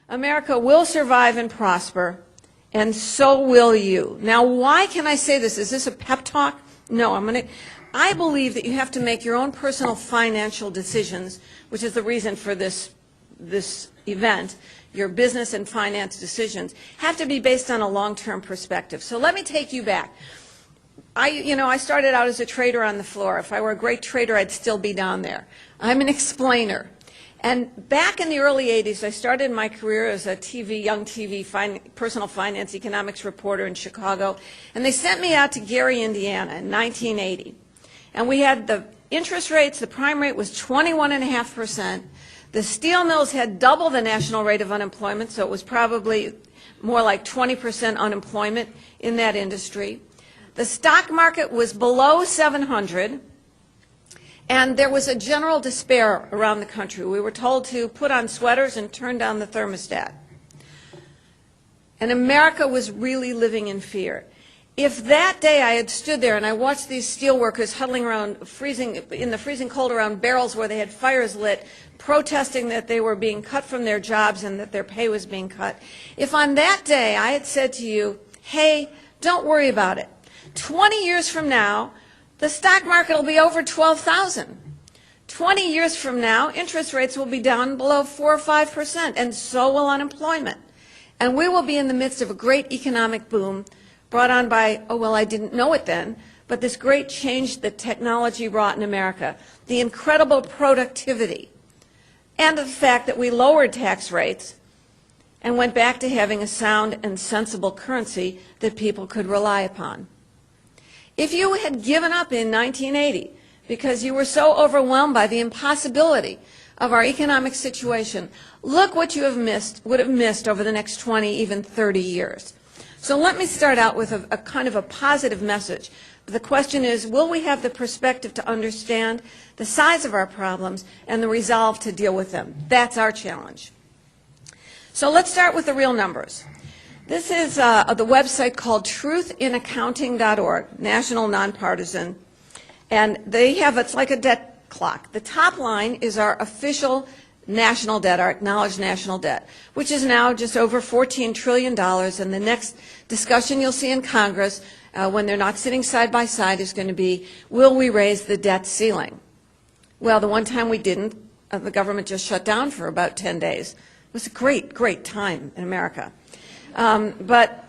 America will survive and prosper, and so will you. Now, why can I say this? Is this a pep talk? No, I believe that you have to make your own personal financial decisions, which is the reason for this event. Your business and finance decisions have to be based on a long-term perspective. So let me take you back. I started out as a trader on the floor. If I were a great trader, I'd still be down there. I'm an explainer. And back in the early 80s, I started my career as a young personal finance economics reporter in Chicago. And they sent me out to Gary, Indiana in 1980. And we had the interest rates, the prime rate was 21.5%. The steel mills had double the national rate of unemployment, so it was probably more like 20% unemployment in that industry. The stock market was below 700. And there was a general despair around the country. We were told to put on sweaters and turn down the thermostat. And America was really living in fear. If that day I had stood there and I watched these steel workers huddling around, in the freezing cold around barrels where they had fires lit, protesting that they were being cut from their jobs and that their pay was being cut, if on that day I had said to you, hey, don't worry about it. 20 years from now, the stock market will be over 12,000. 20 years from now, interest rates will be down below 4 or 5%, and so will unemployment. And we will be in the midst of a great economic boom brought on by, oh, well, I didn't know it then, but this great change that technology wrought in America, the incredible productivity, and the fact that we lowered tax rates and went back to having a sound and sensible currency that people could rely upon. If you had given up in 1980 because you were so overwhelmed by the impossibility of our economic situation, look what you would have missed over the next 20, even 30 years. So let me start out with a kind of a positive message. The question is, will we have the perspective to understand the size of our problems and the resolve to deal with them? That's our challenge. So let's start with the real numbers. This is the website called truthinaccounting.org, national nonpartisan, and they have, it's like a debt clock. The top line is our official national debt, our acknowledged national debt, which is now just over $14 trillion, and the next discussion you'll see in Congress when they're not sitting side by side is going to be, will we raise the debt ceiling? Well, the one time we didn't, the government just shut down for about 10 days. It was a great, great time in America. But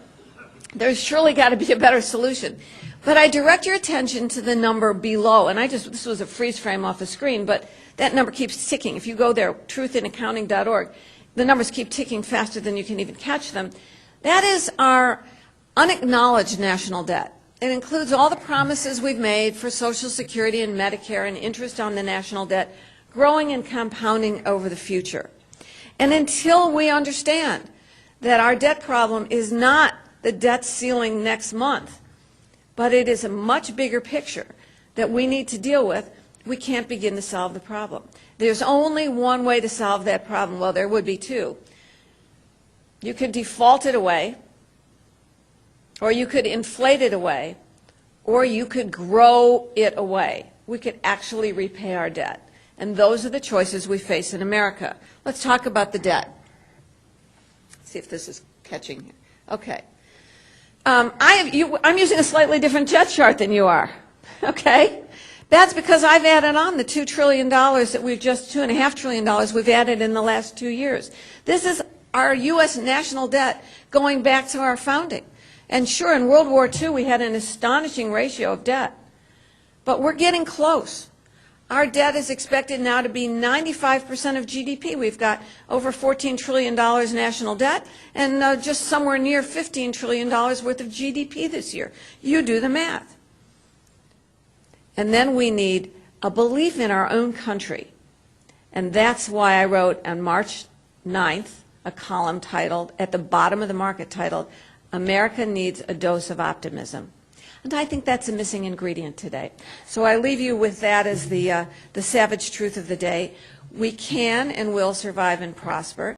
there's surely got to be a better solution. But I direct your attention to the number below, and this was a freeze frame off the screen, but that number keeps ticking. If you go there, truthinaccounting.org, the numbers keep ticking faster than you can even catch them. That is our unacknowledged national debt. It includes all the promises we've made for Social Security and Medicare and interest on the national debt, growing and compounding over the future. And until we understand that our debt problem is not the debt ceiling next month, but it is a much bigger picture that we need to deal with, we can't begin to solve the problem. There's only one way to solve that problem. Well, there would be two. You could default it away, or you could inflate it away, or you could grow it away. We could actually repay our debt. And those are the choices we face in America. Let's talk about the debt. See if this is catching here. Okay. I'm using a slightly different jet chart than you are. Okay? That's because I've added on the $2 trillion that we've just, $2.5 trillion we've added in the last 2 years. This is our U.S. national debt going back to our founding. And sure, in World War II, we had an astonishing ratio of debt. But we're getting close. Our debt is expected now to be 95% of GDP. We've got over $14 trillion national debt and just somewhere near $15 trillion worth of GDP this year. You do the math. And then we need a belief in our own country. And that's why I wrote on March 9th a column titled, at the bottom of the market, titled, America Needs a Dose of Optimism. And I think that's a missing ingredient today. So I leave you with that as the savage truth of the day. We can and will survive and prosper.